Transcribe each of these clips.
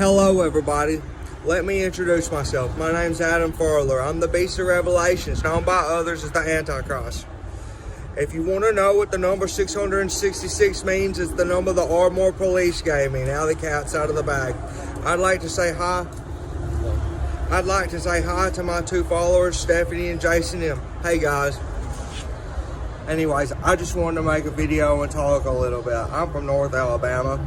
Hello everybody, let me introduce myself. My name's Adam Farler. I'm the Beast of Revelations, known by others as the Antichrist. If you want to know what the number 666 means, it's the number the Ardmore police gave me. Now the cat's out of the bag. I'd like to say hi to my two followers, Stephanie and Jason M. Hey guys. Anyways, I just wanted to make a video and talk a little bit. I'm from North Alabama,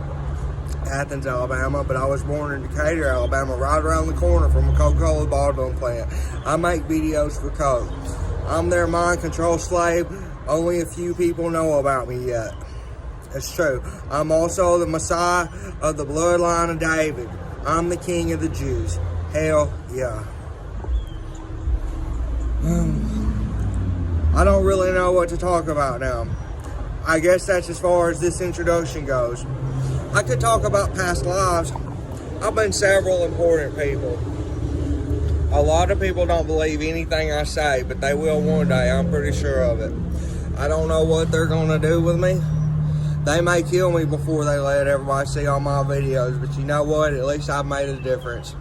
Athens, Alabama, but I was born in Decatur, Alabama, right around the corner from a Coca-Cola bottling plant. I make videos for Coke. I'm their mind control slave. Only a few people know about me yet. It's true. I'm also the Messiah of the bloodline of David. I'm the King of the Jews. Hell yeah. I don't really know what to talk about now. I guess that's as far as this introduction goes. I could talk about past lives. I've been several important people. A lot of people don't believe anything I say, but they will one day. I'm pretty sure of it. I don't know what they're gonna do with me. They may kill me before they let everybody see all my videos, but you know what? At least I've made a difference.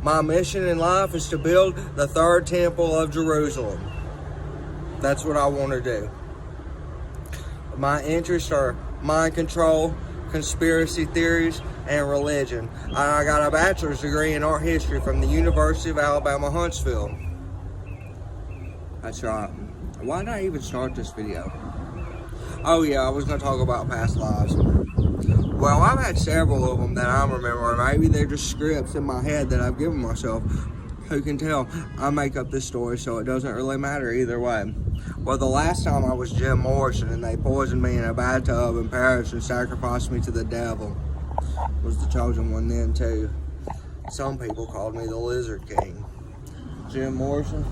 My mission in life is to build the third temple of Jerusalem. That's what I want to do. My interests are mind control, conspiracy theories, and religion. I got a bachelor's degree in art history from the University of Alabama, Huntsville. That's right. Why did I even start this video? Oh yeah, I was going to talk about past lives. Well, I've had several of them that I remember. Maybe they're just scripts in my head that I've given myself. Who can tell? I make up this story, so it doesn't really matter either way. Well, the last time I was Jim Morrison, and they poisoned me in a bathtub in Paris and sacrificed me to the devil. Was the chosen one then, too. Some people called me the Lizard King. Jim Morrison.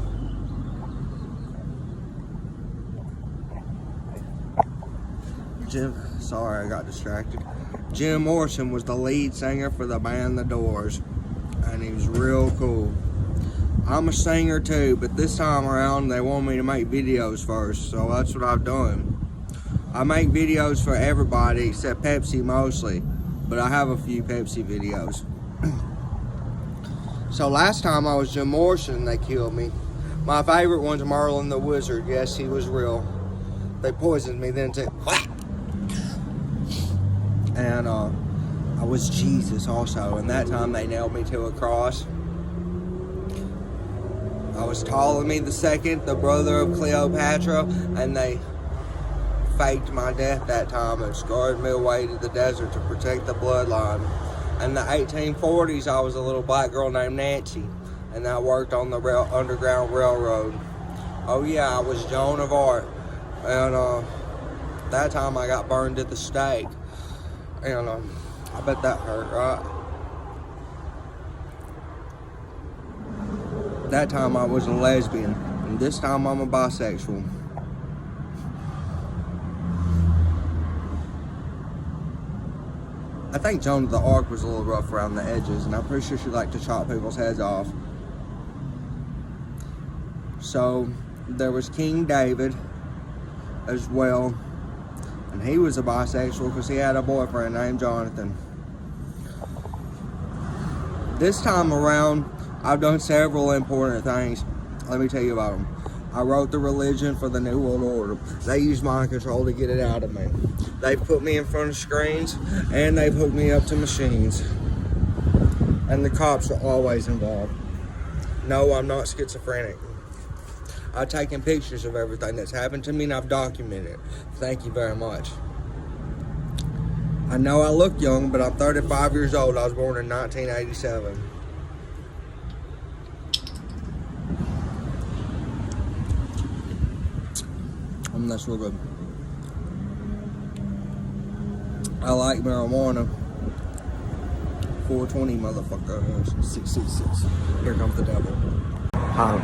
Sorry, I got distracted. Jim Morrison was the lead singer for the band The Doors, and he was real cool. I'm a singer too, but this time around they want me to make videos first, so that's what I've done. I make videos for everybody except Pepsi mostly, but I have a few Pepsi videos. So last time I was Jim Morrison, they killed me. My favorite one's Merlin the Wizard. Yes, he was real. They poisoned me then too. And I was Jesus also, and that time they nailed me to a cross. I was Ptolemy II, the brother of Cleopatra, and they faked my death that time and scarred me away to the desert to protect the bloodline. In the 1840s, I was a little black girl named Nancy, and I worked on the Underground Railroad. Oh yeah, I was Joan of Arc, and that time I got burned at the stake. And I bet that hurt, right? That time I was a lesbian, and this time I'm a bisexual. I think Joan of the Arc was a little rough around the edges, and I'm pretty sure she liked to chop people's heads off. So, there was King David as well. And he was a bisexual because he had a boyfriend named Jonathan. This time around, I've done several important things. Let me tell you about them. I wrote the religion for the New World Order. They used mind control to get it out of me. They've put me in front of screens, and they've hooked me up to machines. And the cops are always involved. No, I'm not schizophrenic. I've taken pictures of everything that's happened to me, and I've documented it. Thank you very much. I know I look young, but I'm 35 years old. I was born in 1987. That's real good. I like marijuana. 420, motherfucker. 666. Here comes the devil. Hi,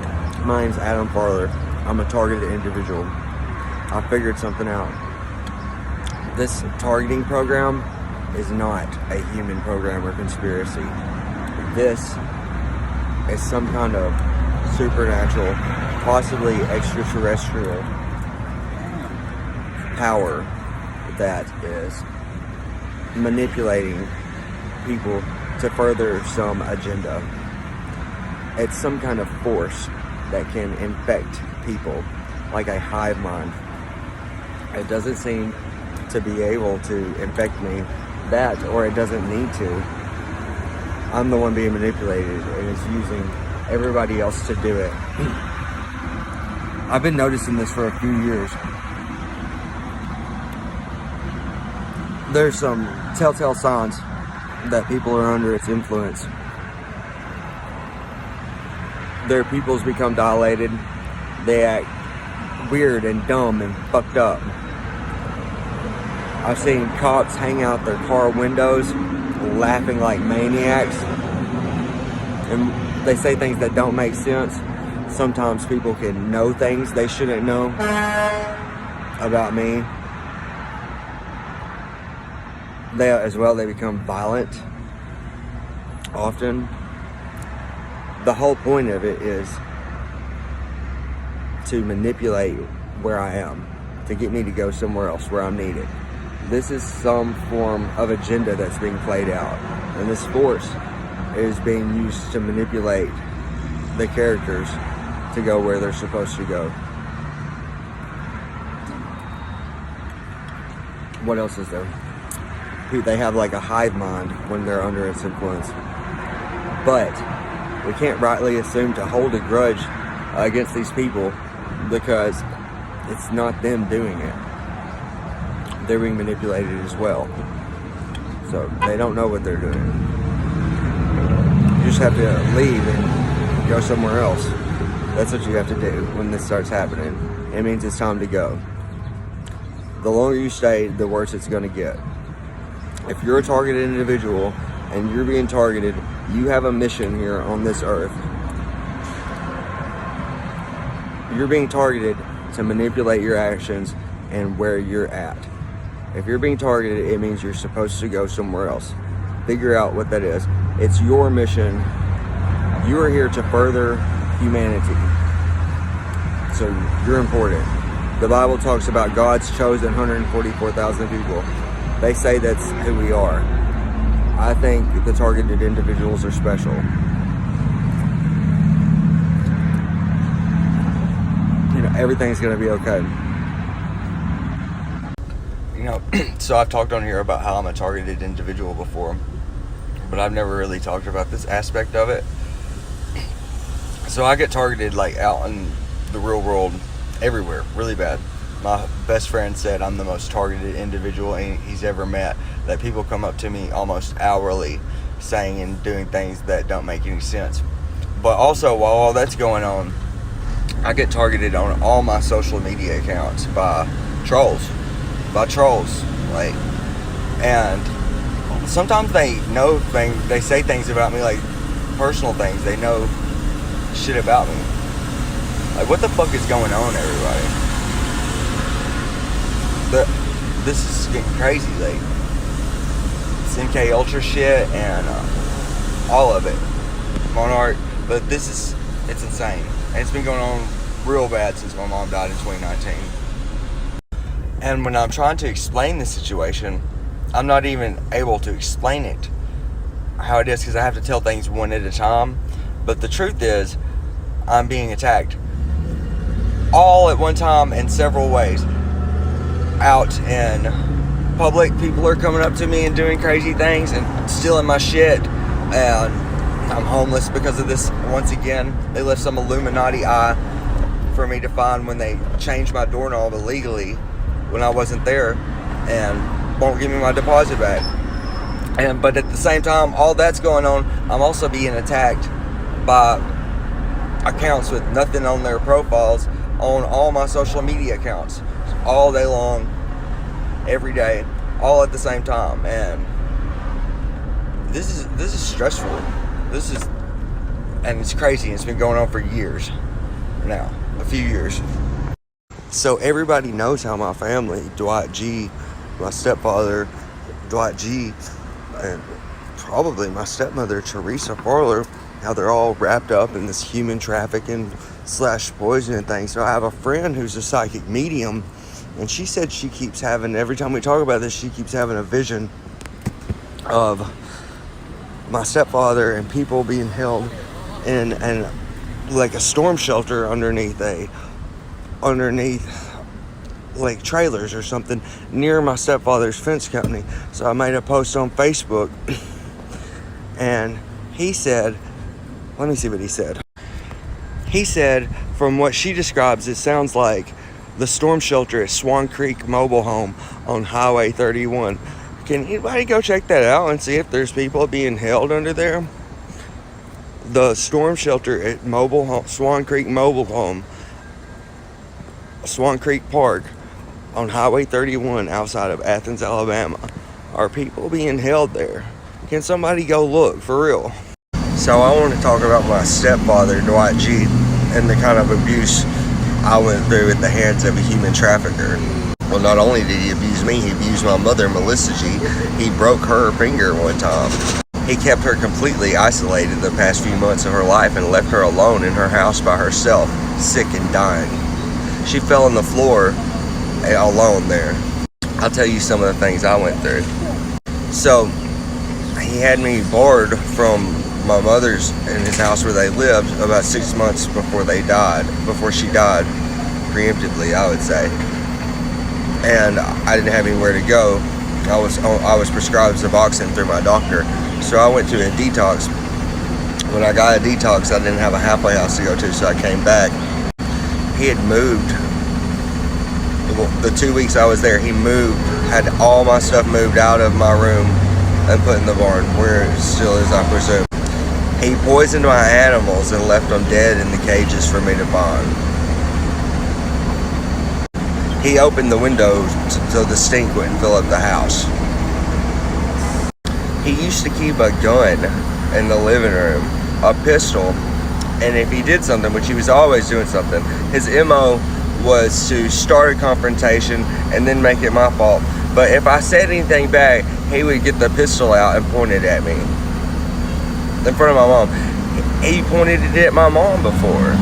my name's Adam Farler. I'm a targeted individual. I figured something out. This targeting program is not a human program or conspiracy. This is some kind of supernatural, possibly extraterrestrial power that is manipulating people to further some agenda. It's some kind of force that can infect people, like a hive mind. It doesn't seem to be able to infect me, or it doesn't need to. I'm the one being manipulated, and it's using everybody else to do it. I've been noticing this for a few years. There's some telltale signs that people are under its influence. Their pupils become dilated. They act weird and dumb and fucked up. I've seen cops hang out their car windows laughing like maniacs. And they say things that don't make sense. Sometimes people can know things they shouldn't know about me. They become violent often. The whole point of it is to manipulate where I am, to get me to go somewhere else where I'm needed. This is some form of agenda that's being played out, and this force is being used to manipulate the characters to go where they're supposed to go. What else is there? They have like a hive mind when they're under its influence. But we can't rightly assume to hold a grudge against these people, because it's not them doing it. They're being manipulated as well. So they don't know what they're doing. You just have to leave and go somewhere else. That's what you have to do when this starts happening. It means it's time to go. The longer you stay, the worse it's going to get. If you're a targeted individual and you're being targeted, you have a mission here on this earth. You're being targeted to manipulate your actions and where you're at. If you're being targeted, it means you're supposed to go somewhere else. Figure out what that is. It's your mission. You are here to further humanity. So you're important. The Bible talks about God's chosen 144,000 people. They say that's who we are. I think the targeted individuals are special. Everything's going to be okay. So I've talked on here about how I'm a targeted individual before, but I've never really talked about this aspect of it. So I get targeted like out in the real world, everywhere, really bad. My best friend said I'm the most targeted individual he's ever met, that people come up to me almost hourly saying and doing things that don't make any sense. But also, while all that's going on, I get targeted on all my social media accounts by trolls. And sometimes they know things, they say things about me, like personal things. They know shit about me. Like, what the fuck is going on, everybody? This is getting crazy. Like, it's MK Ultra shit and all of it, Monarch. But it's insane, and it's been going on real bad since my mom died in 2019. And when I'm trying to explain the situation, I'm not even able to explain it how it is, because I have to tell things one at a time. But the truth is, I'm being attacked all at one time in several ways. Out in public, people are coming up to me and doing crazy things and stealing my shit, and I'm homeless because of this. Once again, they left some Illuminati eye for me to find when they changed my doorknob illegally when I wasn't there, and won't give me my deposit back. But at the same time, all that's going on, I'm also being attacked by accounts with nothing on their profiles on all my social media accounts, all day long, every day, all at the same time. And this is stressful. And it's crazy. It's been going on for years now, a few years. So everybody knows how my family, Dwight G, my stepfather, Dwight G, and probably my stepmother, Teresa Farler, how they're all wrapped up in this human trafficking / poisoning thing. So I have a friend who's a psychic medium, and she said she keeps having, every time we talk about this, she keeps having a vision of my stepfather and people being held in like a storm shelter underneath like trailers or something near my stepfather's fence company. So I made a post on Facebook, and he said, let me see what he said. He said, from what she describes, it sounds like the storm shelter at Swan Creek Mobile Home on Highway 31. Can anybody go check that out and see if there's people being held under there? The storm shelter at Swan Creek Mobile Home, Swan Creek Park on Highway 31 outside of Athens, Alabama. Are people being held there? Can somebody go look for real? So I want to talk about my stepfather, Dwight G, and the kind of abuse I went through at the hands of a human trafficker. Well, not only did he abuse me, he abused my mother, Melissa G. He broke her finger one time. He kept her completely isolated the past few months of her life and left her alone in her house by herself, sick and dying. She fell on the floor alone there. I'll tell you some of the things I went through. So he had me barred from my mother's in his house where they lived about 6 months before she died, preemptively, I would say. And I didn't have anywhere to go. I was prescribed Suboxone through my doctor, so I went to a detox. When I got a detox, I didn't have a halfway house to go to, so I came back. He had moved. The 2 weeks I was there, he moved, had all my stuff moved out of my room and put in the barn, where it still is, I presume. He poisoned my animals and left them dead in the cages for me to bond. He opened the windows so the stink wouldn't fill up the house. He used to keep a gun in the living room, a pistol, and if he did something, which he was always doing something, his MO was to start a confrontation and then make it my fault. But if I said anything back, he would get the pistol out and point it at me. In front of my mom. He pointed it at my mom before.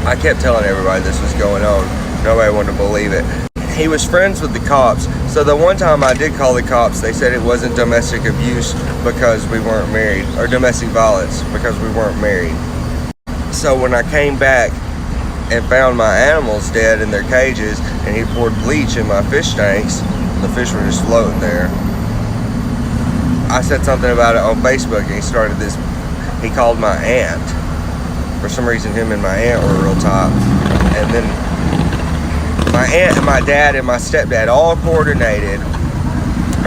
I kept telling everybody this was going on. Nobody wanted to believe it. He was friends with the cops. So the one time I did call the cops, they said it wasn't domestic abuse because we weren't married, or domestic violence because we weren't married. So when I came back and found my animals dead in their cages, and he poured bleach in my fish tanks, the fish were just floating there. I said something about it on Facebook, and he started this. He called my aunt. For some reason, him and my aunt were real tight. And then my aunt and my dad and my stepdad all coordinated.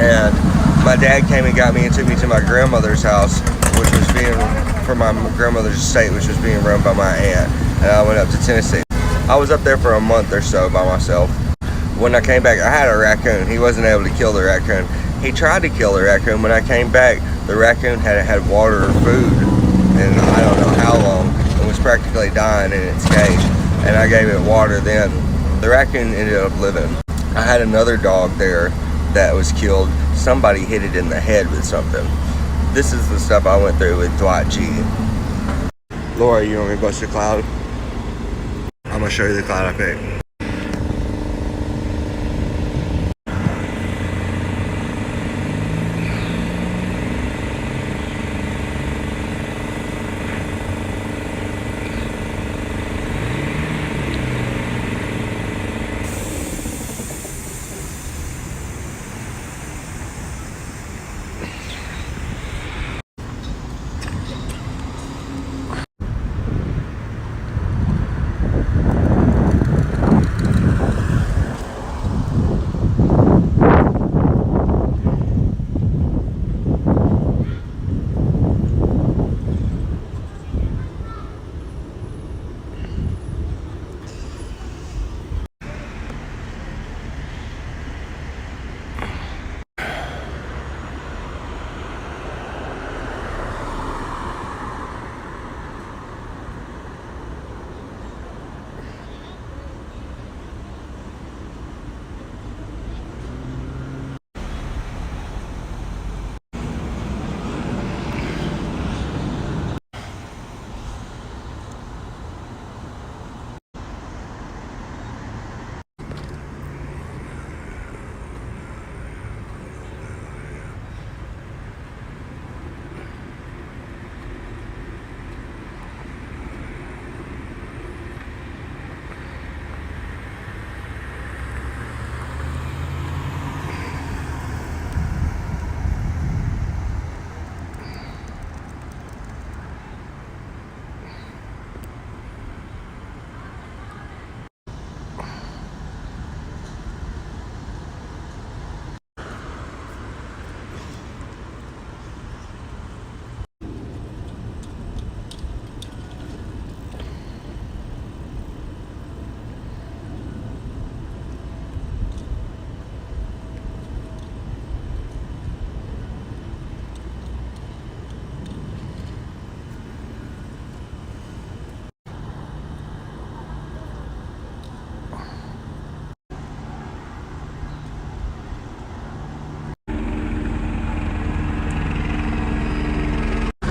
And my dad came and got me and took me to my grandmother's house, which was for my grandmother's estate, which was being run by my aunt. And I went up to Tennessee. I was up there for a month or so by myself. When I came back, I had a raccoon. He wasn't able to kill the raccoon. He tried to kill the raccoon. When I came back, the raccoon hadn't had water or food in I don't know how long. It was practically dying in its cage. And I gave it water then. The raccoon ended up living. I had another dog there that was killed. Somebody hit it in the head with something. This is the stuff I went through with Dwight G. Laura, you want me to bust a cloud? I'm going to show you the cloud I picked.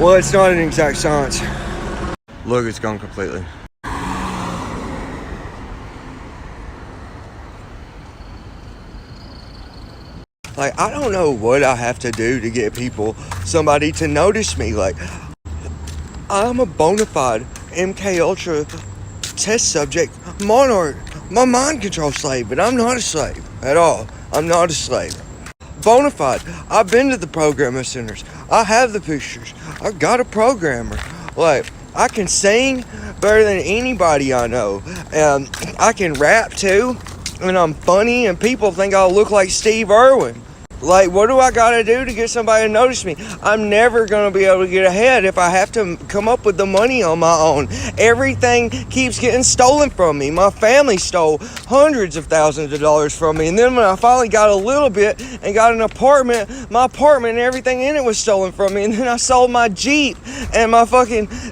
Well, it's not an exact science. Look, it's gone completely. Like, I don't know what I have to do to get somebody to notice me. Like, I'm a bona fide MK Ultra test subject monarch. My mind control slave, but I'm not a slave at all. I'm not a slave. Bona fide. I've been to the programming centers. I have the pictures. I've got a programmer. Like, I can sing better than anybody I know. And I can rap too. And I'm funny, and people think I look like Steve Irwin. Like, what do I gotta do to get somebody to notice me? I'm never gonna be able to get ahead if I have to come up with the money on my own. Everything keeps getting stolen from me. My family stole hundreds of thousands of dollars from me. And then when I finally got a little bit and got an apartment, my apartment and everything in it was stolen from me. And then I sold my Jeep, and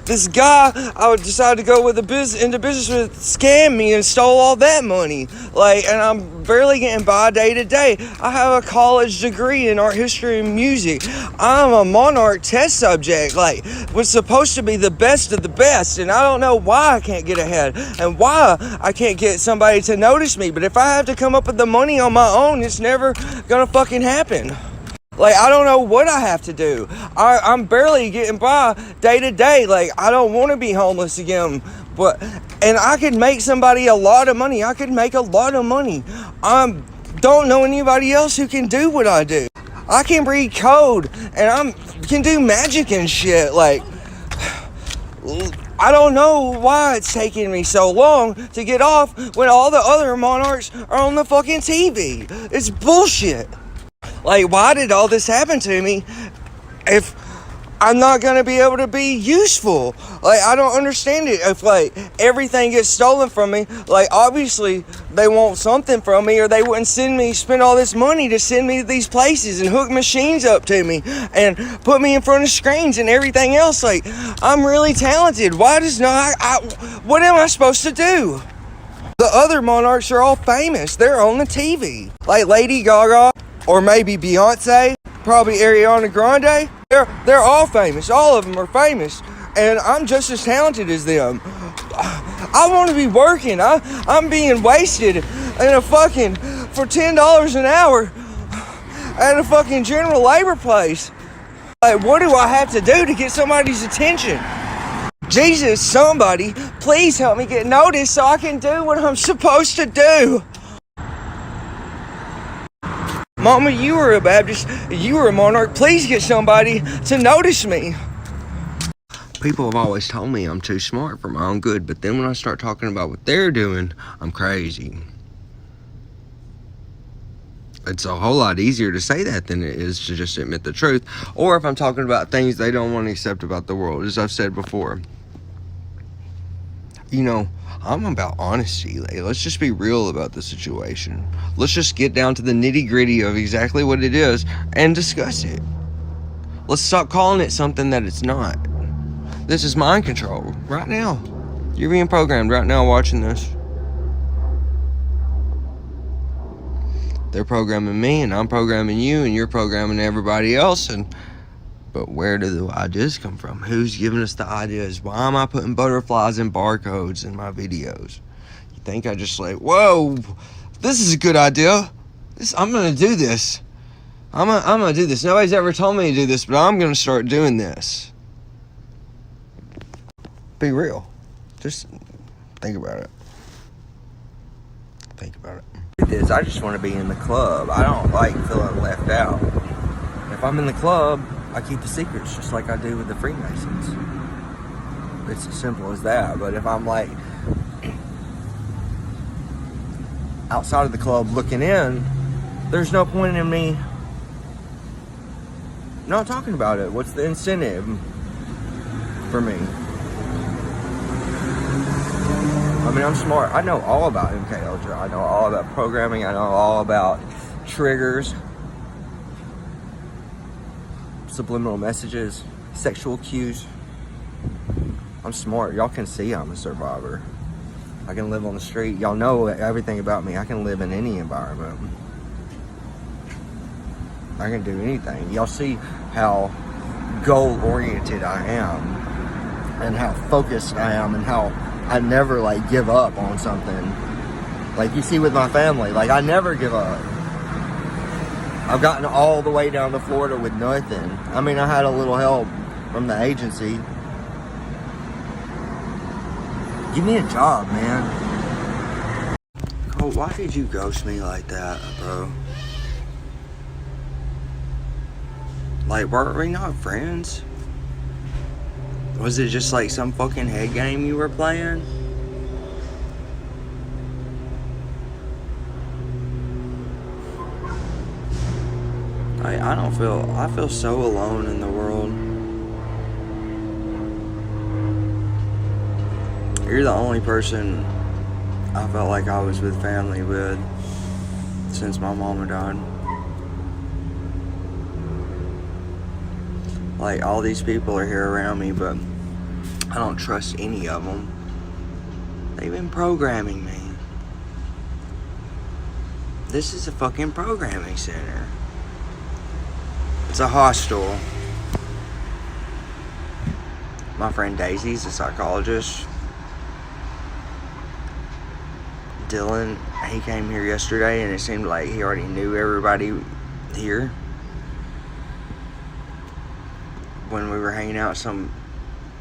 this guy I decided to go into business with scammed me and stole all that money. Like, and I'm barely getting by day to day. I have a college degree in art history and music. I'm a monarch test subject, like, was supposed to be the best of the best, and I don't know why I can't get ahead and why I can't get somebody to notice me. But if I have to come up with the money on my own, it's never gonna fucking happen. Like, I don't know what I have to do. I'm barely getting by day to day. Like, I don't want to be homeless again. And I could make somebody a lot of money. I could make a lot of money. Don't know anybody else who can do what I do. I can read code, and I can do magic and shit. Like, I don't know why it's taking me so long to get off when all the other monarchs are on the fucking TV. It's bullshit. Like, why did all this happen to me if I'm not gonna be able to be useful? Like, I don't understand it. If, like, everything gets stolen from me, like, obviously they want something from me, or they wouldn't spend all this money to send me to these places and hook machines up to me and put me in front of screens and everything else. Like, I'm really talented. What am I supposed to do? The other monarchs are all famous. They're on the TV. Like Lady Gaga, or maybe Beyonce, probably Ariana Grande. They're all famous. All of them are famous. And I'm just as talented as them. I want to be working. I'm being wasted for $10 an hour at a fucking general labor place. Like, what do I have to do to get somebody's attention? Jesus, somebody, please help me get noticed so I can do what I'm supposed to do. Mama, you were a Baptist, you were a monarch, please get somebody to notice me. People have always told me I'm too smart for my own good, but then when I start talking about what they're doing, I'm crazy. It's a whole lot easier to say that than it is to just admit the truth. Or if I'm talking about things they don't want to accept about the world, as I've said before. You know, I'm about honesty. Like, let's just be real about the situation. Let's just get down to the nitty-gritty of exactly what it is and discuss it. Let's stop calling it something that it's not. This is mind control right now. You're being programmed right now watching this. They're programming me, and I'm programming you, and you're programming everybody else. But where do the ideas come from? Who's giving us the ideas? Why am I putting butterflies and barcodes in my videos? You think I just like, whoa, this is a good idea. I'm gonna do this. I'm gonna do this. Nobody's ever told me to do this, but I'm gonna start doing this. Be real. Just think about it. Think about it. I just want to be in the club. I don't like feeling left out. If I'm in the club, I keep the secrets just like I do with the Freemasons. It's as simple as that. But if I'm like outside of the club looking in, there's no point in me not talking about it. What's the incentive for me? I mean, I'm smart. I know all about MK Ultra. I know all about programming. I know all about triggers, subliminal messages, sexual cues. I'm smart. Y'all can see I'm a survivor. I can live on the street. Y'all know everything about me. I can live in any environment. I can do anything. Y'all see how goal oriented I am, and how focused I am, and how I never like give up on something. Like you see with my family, like I never give up. I've gotten all the way down to Florida with nothing. I mean, I had a little help from the agency. Give me a job, man. Cole, why did you ghost me like that, bro? Like, weren't we not friends? Was it just like some fucking head game you were playing? I feel so alone in the world. You're the only person I felt like I was with family with since my mama died. Like, all these people are here around me, but I don't trust any of them. They've been programming me. This is a fucking programming center. It's a hostel. My friend Daisy's a psychologist. Dylan, he came here yesterday and it seemed like he already knew everybody here. When we were hanging out, some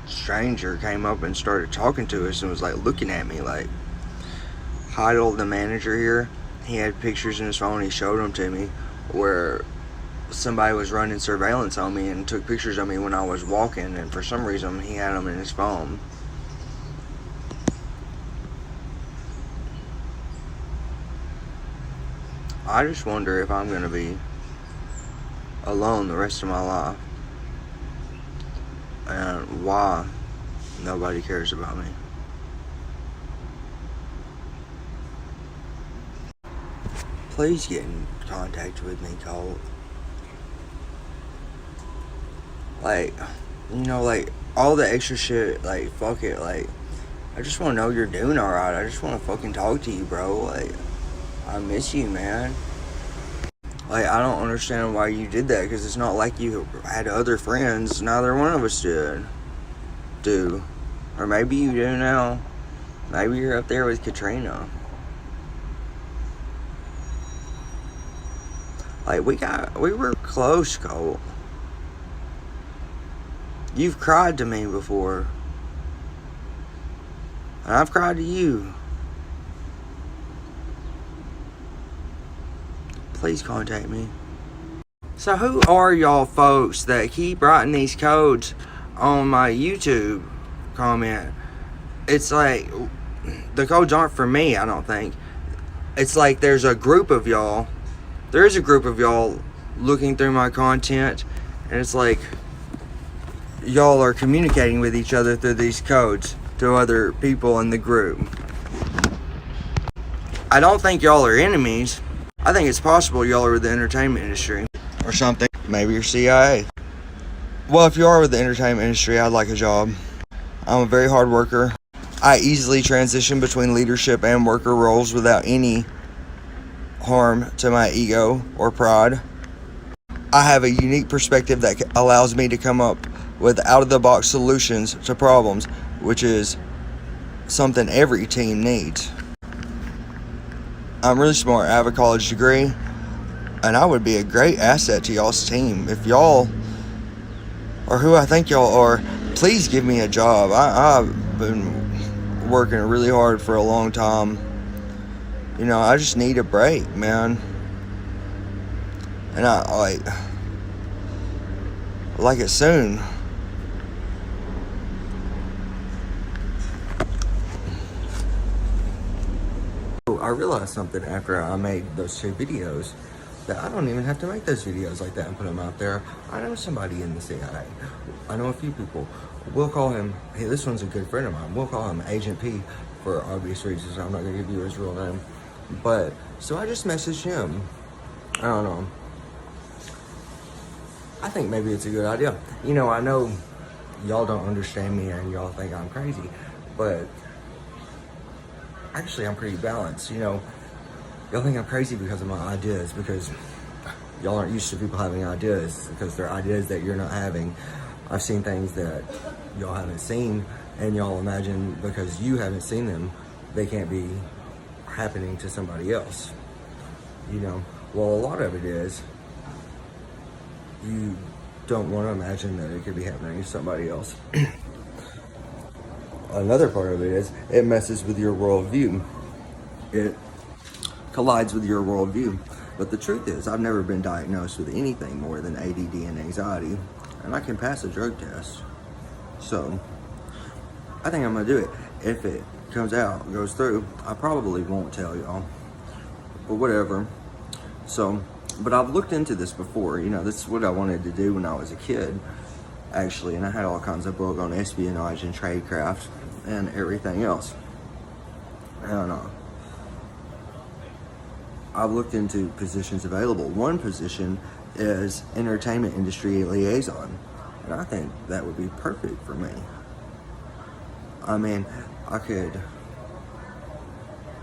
stranger came up and started talking to us and was like looking at me like, Heidel, the manager here, he had pictures in his phone, he showed them to me, where somebody was running surveillance on me and took pictures of me when I was walking, and for some reason he had them in his phone. I just wonder if I'm gonna be alone the rest of my life, and why nobody cares about me. Please get in contact with me, Colt. Like, you know, like, all the extra shit, like, fuck it, like, I just want to know you're doing alright. I just want to fucking talk to you, bro. Like, I miss you, man. Like, I don't understand why you did that, because it's not like you had other friends. Neither one of us do. Or maybe you do now. Maybe you're up there with Katrina. Like, we were close, Colt. You've cried to me before. And I've cried to you. Please contact me. So who are y'all folks that keep writing these codes on my YouTube comment? It's like, the codes aren't for me, I don't think. It's like there's a group of y'all. There is a group of y'all looking through my content, and it's like y'all are communicating with each other through these codes to other people in the group. I don't think y'all are enemies. I think it's possible y'all are with the entertainment industry or something. Maybe you're CIA. Well, if you are with the entertainment industry, I'd like a job. I'm a very hard worker. I easily transition between leadership and worker roles without any harm to my ego or pride. I have a unique perspective that allows me to come up with out-of-the-box solutions to problems, which is something every team needs. I'm really smart. I have a college degree, and I would be a great asset to y'all's team. If y'all are who I think y'all are, please give me a job. I've been working really hard for a long time. You know, I just need a break, man. And I like it soon. I realized something after I made those 2 videos, that I don't even have to make those videos like that and put them out there. I know somebody in the CIA. I know a few people. We'll call him, hey, this one's a good friend of mine. We'll call him Agent P for obvious reasons. I'm not going to give you his real name. But, so I just messaged him. I don't know. I think maybe it's a good idea. You know, I know y'all don't understand me and y'all think I'm crazy, but actually I'm pretty balanced. You know, y'all think I'm crazy because of my ideas, because y'all aren't used to people having ideas, because they're ideas that you're not having. I've seen things that y'all haven't seen, and y'all imagine because you haven't seen them, they can't be happening to somebody else. You know, well, a lot of it is you don't want to imagine that it could be happening to somebody else. Another part of it is it messes with your worldview. It collides with your worldview. But the truth is, I've never been diagnosed with anything more than ADD and anxiety, and I can pass a drug test. So, I think I'm gonna do it. If it comes out, goes through, I probably won't tell y'all, but whatever. So, but I've looked into this before. You know, this is what I wanted to do when I was a kid, actually, and I had all kinds of book on espionage and tradecraft and everything else. And I've looked into positions available. One position is entertainment industry liaison, and I think that would be perfect for me. I mean, I could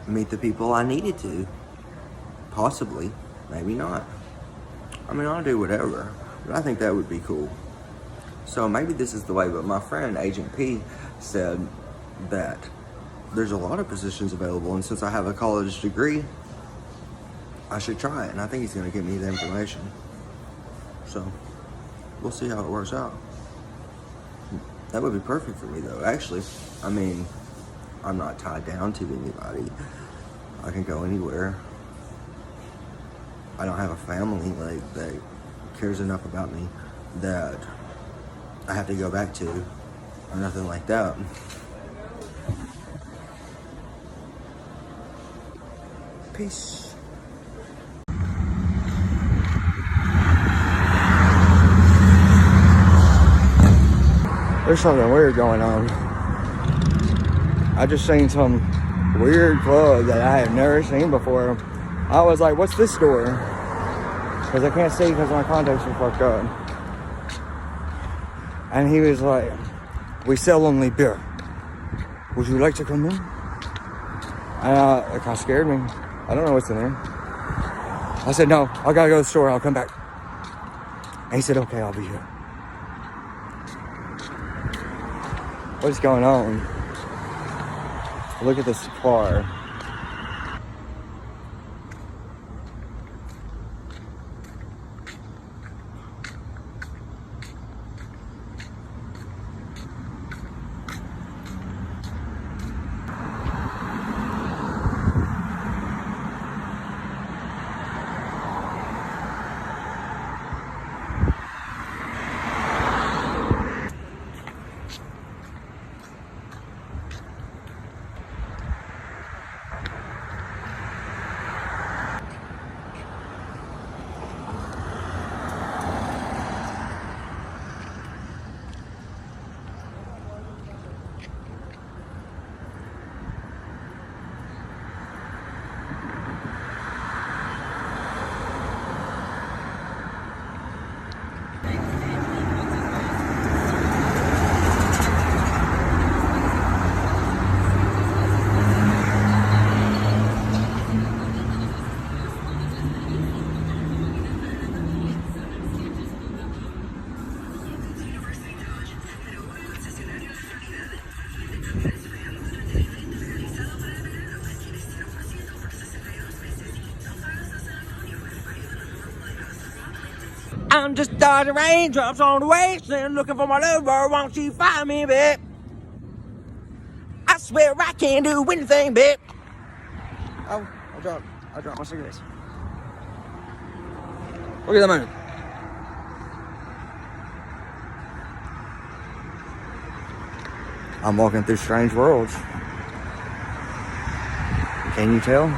meet the people I needed to, possibly, maybe not. I mean, I'll do whatever, but I think that would be cool. So maybe this is the way, but my friend Agent P said that there's a lot of positions available, and since I have a college degree, I should try it, and I think he's going to give me the information. So, we'll see how it works out. That would be perfect for me, though. Actually, I mean, I'm not tied down to anybody. I can go anywhere. I don't have a family, like, that cares enough about me that I have to go back to, or nothing like that. Peace. There's something weird going on. I just seen some weird club that I have never seen before. I was like, what's this store? Because I can't see because my contacts are fucked up. And he was like, we sell only beer. Would you like to come in? And it kind of scared me. I don't know what's in there. I said, no, I gotta go to the store. I'll come back. And he said, okay, I'll be here. What is going on? Look at this car. I'm just dodging raindrops on the wasteland, looking for my lover. Won't you find me, babe? I swear I can't do anything, babe. Oh, I dropped my cigarettes. Look at that man. I'm walking through strange worlds. Can you tell?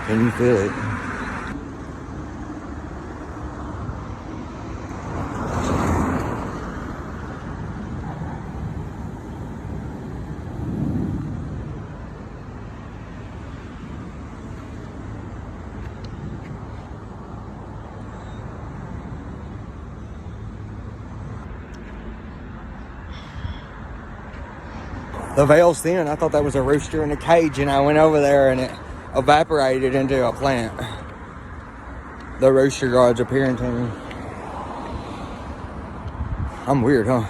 Can you feel it? The veil's thin. I thought that was a rooster in a cage, and I went over there and it evaporated into a plant. The rooster god's appearing to me. I'm weird, huh?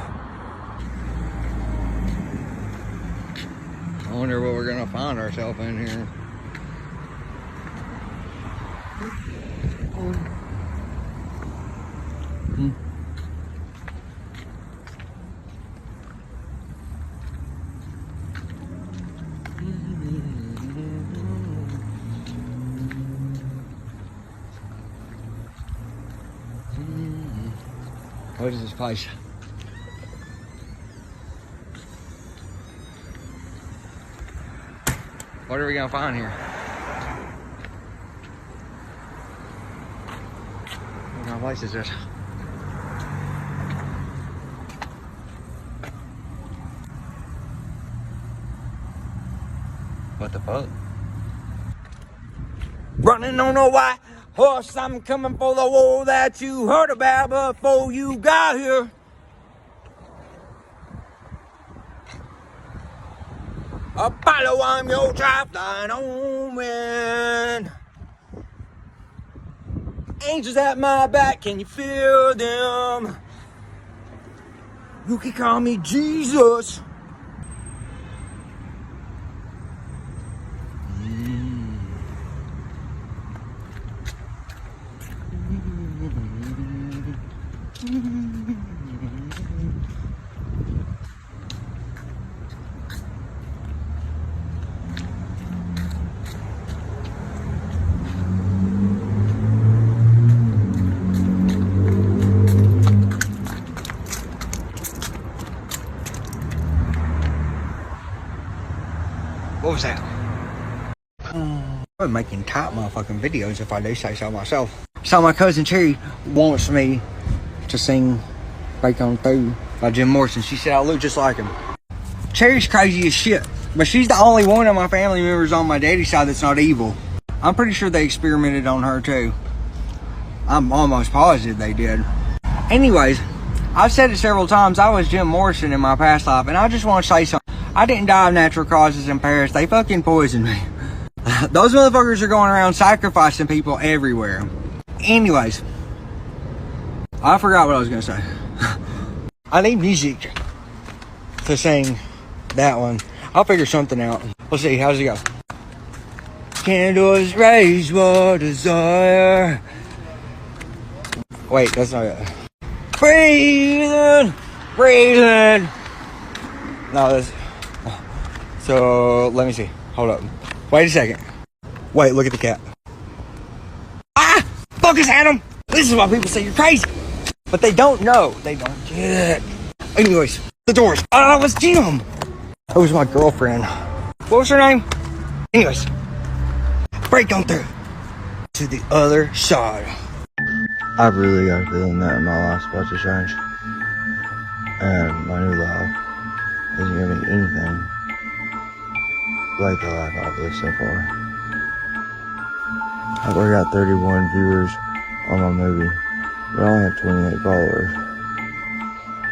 I wonder what we're gonna find ourselves in here. What is this place? What are we gonna find here? What kind of place is this? What the fuck? Running on a white horse, I'm coming for the war that you heard about before you got here. Apollo, I'm your lifeline on man. Angels at my back, can you feel them? You can call me Jesus. What was that? I'm making tight motherfucking videos if I do say so myself. So my cousin Cherry wants me to sing Break On Through by Jim Morrison. She said I look just like him. Cherry's crazy as shit, but she's the only one of my family members on my daddy's side that's not evil. I'm pretty sure they experimented on her too. I'm almost positive they did. Anyways, I've said it several times, I was Jim Morrison in my past life, and I just want to say something. I didn't die of natural causes in Paris. They fucking poisoned me. Those motherfuckers are going around sacrificing people everywhere. Anyways, I forgot what I was gonna say. I need music to sing that one. I'll figure something out. We'll see. How does it go? Candles raise what desire. Wait, that's not it. Breathing, breathing. No, that's. So let me see. Hold up. Wait a second. Wait, look at the cat. Ah! Focus, Adam! This is why people say you're crazy. But they don't know. They don't get it. Anyways, the doors. Oh, it was Jim. That was my girlfriend. What was her name? Anyways, break on through to the other side. I've really got a feeling that my life's about to change. And my new life isn't gonna be anything like the life I've lived so far. I've already got 31 viewers on my movie, but I only have 28 followers,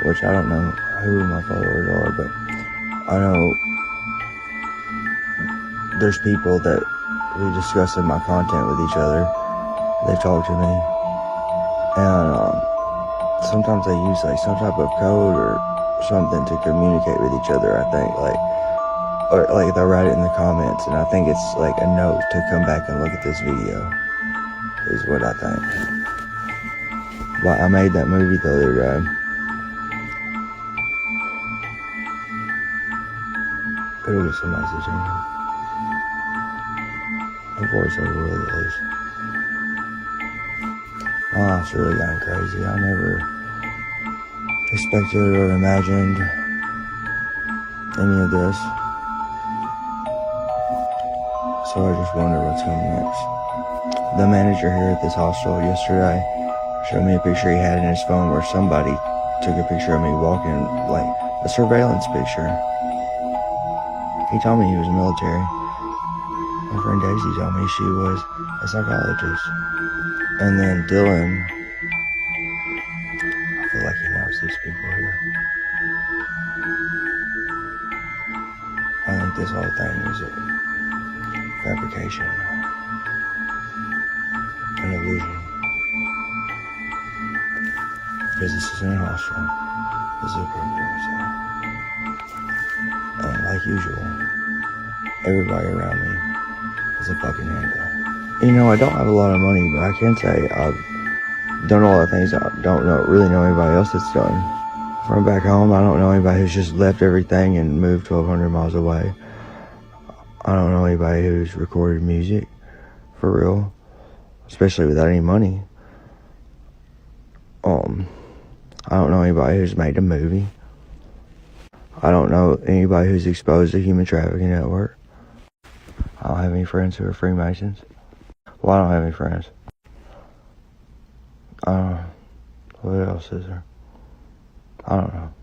which I don't know who my followers are, but I know there's people that we discuss in my content with each other. They talk to me, and sometimes they use like some type of code or something to communicate with each other, I think, or like they'll write it in the comments, and I think it's like a note to come back and look at this video, is what I think. Well, I made that movie the other day. It'll get somebody's attention. Unfortunately, it is. My life's really gotten crazy. I never expected or imagined any of this. So I just wonder what's coming next. The manager here at this hostel yesterday showed me a picture he had in his phone where somebody took a picture of me walking, like a surveillance picture. He told me he was military. My friend Daisy told me she was a psychologist. And then Dylan, I feel like he knows these people here. I think this whole thing is a fabrication, an illusion. Because this isn't a hostel. This is a program, so. And like usual, everybody around me is a fucking handler. You know, I don't have a lot of money, but I can say I've done a lot of things I don't really know anybody else that's done. From back home, I don't know anybody who's just left everything and moved 1,200 miles away. I don't know anybody who's recorded music, for real, especially without any money. I don't know anybody who's made a movie. I don't know anybody who's exposed a human trafficking network. I don't have any friends who are Freemasons. Well, I don't have any friends. What else is there? I don't know.